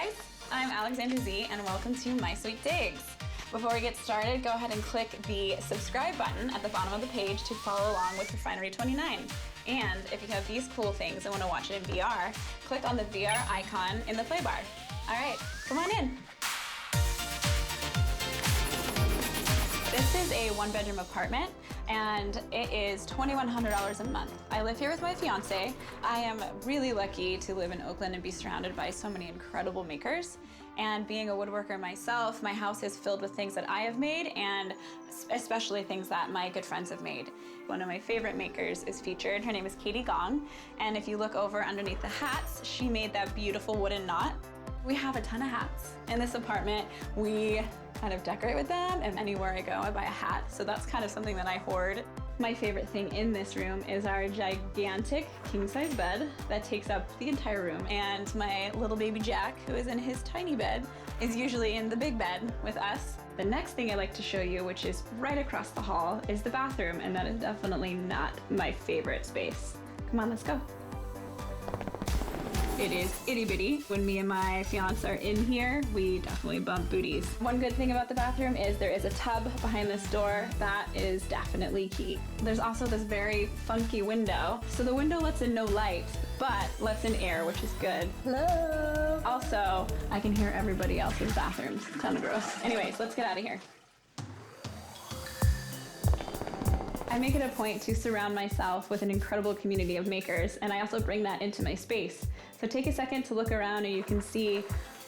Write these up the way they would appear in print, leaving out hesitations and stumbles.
Hey guys, I'm Aleksandra Z and welcome to My Sweet Digs. Before we get started, go ahead and click the subscribe button at the bottom of the page to follow along with Refinery29. And if you have these cool things and want to watch it in VR, click on the VR icon in the play bar. All right, come on in. This is a one-bedroom apartment, and it is $2,100 a month. I live here with my fiance. I am really lucky to live in Oakland and be surrounded by so many incredible makers. And being a woodworker myself, my house is filled with things that I have made, and especially things that my good friends have made. One of my favorite makers is featured. Her name is Katie Gong, and if you look over underneath the hats, she made that beautiful wooden knot. We have a ton of hats in this apartment. We kind of decorate with them, and anywhere I go I buy a hat, so that's kind of something that I hoard. My favorite thing in this room is our gigantic king-size bed that takes up the entire room, and my little baby Jack, who is in his tiny bed, is usually in the big bed with us. The next thing I'd like to show you, which is right across the hall, is the bathroom, and that is definitely not my favorite space. Come on, let's go. It is itty bitty. When me and my fiance are in here, we definitely bump booties. One good thing about the bathroom is there is a tub behind this door. That is definitely key. There's also this very funky window. So the window lets in no light, but lets in air, which is good. Hello. Also, I can hear everybody else's bathrooms. Kind of gross. Anyways, let's get out of here. I make it a point to surround myself with an incredible community of makers, and I also bring that into my space. So take a second to look around and you can see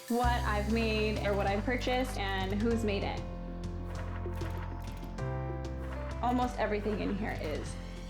what I've made or what I've purchased and who's made it. Almost everything in here is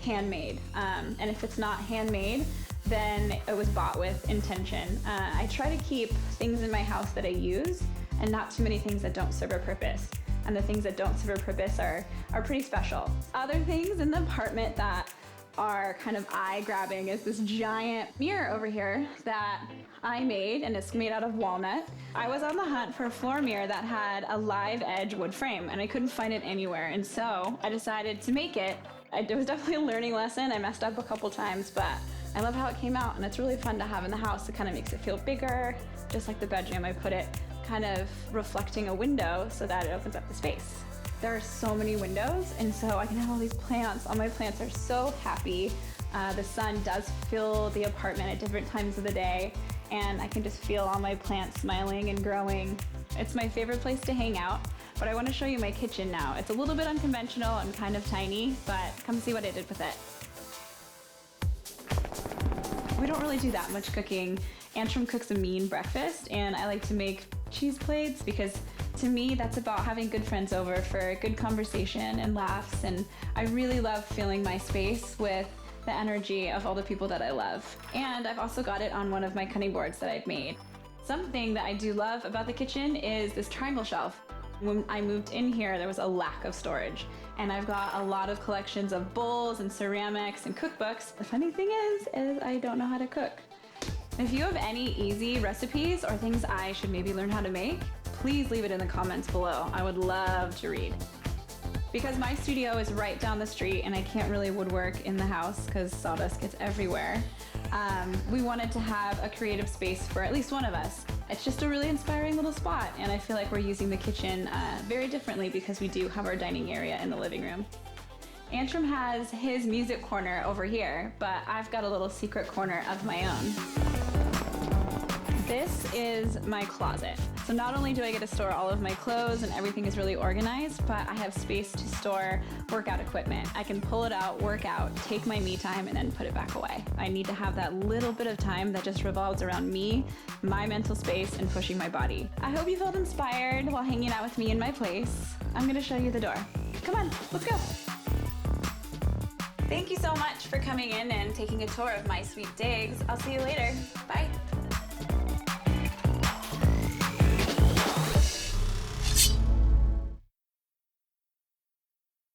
handmade, and if it's not handmade, then it was bought with intention. I try to keep things in my house that I use and not too many things that don't serve a purpose. And the things that don't serve a purpose are pretty special. Other things in the apartment that are kind of eye-grabbing is this giant mirror over here that I made, and it's made out of walnut. I was on the hunt for a floor mirror that had a live edge wood frame, and I couldn't find it anywhere, and so I decided to make it. It was definitely a learning lesson. I messed up a couple times, but I love how it came out, and it's really fun to have in the house. It kind of makes it feel bigger. Just like the bedroom, I put it kind of reflecting a window so that it opens up the space. There are so many windows, and so I can have all these plants. All my plants are so happy. The sun does fill the apartment at different times of the day, and I can just feel all my plants smiling and growing. It's my favorite place to hang out, but I want to show you my kitchen now. It's a little bit unconventional and kind of tiny, but come see what I did with it. We don't really do that much cooking. Antrim cooks a mean breakfast, and I like to make cheese plates because to me that's about having good friends over for good conversation and laughs, and I really love filling my space with the energy of all the people that I love. And I've also got it on one of my cutting boards that I've made. Something that I do love about the kitchen is this triangle shelf. When I moved in here, there was a lack of storage, and I've got a lot of collections of bowls and ceramics and cookbooks. The funny thing is I don't know how to cook. If you have any easy recipes or things I should maybe learn how to make, please leave it in the comments below. I would love to read. Because my studio is right down the street and I can't really woodwork in the house because sawdust gets everywhere, we wanted to have a creative space for at least one of us. It's just a really inspiring little spot, and I feel like we're using the kitchen very differently because we do have our dining area in the living room. Antrim has his music corner over here, but I've got a little secret corner of my own. This is my closet. So not only do I get to store all of my clothes and everything is really organized, but I have space to store workout equipment. I can pull it out, work out, take my me time, and then put it back away. I need to have that little bit of time that just revolves around me, my mental space, and pushing my body. I hope you felt inspired while hanging out with me in my place. I'm gonna show you the door. Come on, let's go. Thank you so much for coming in and taking a tour of My Sweet Digs. I'll see you later. Bye.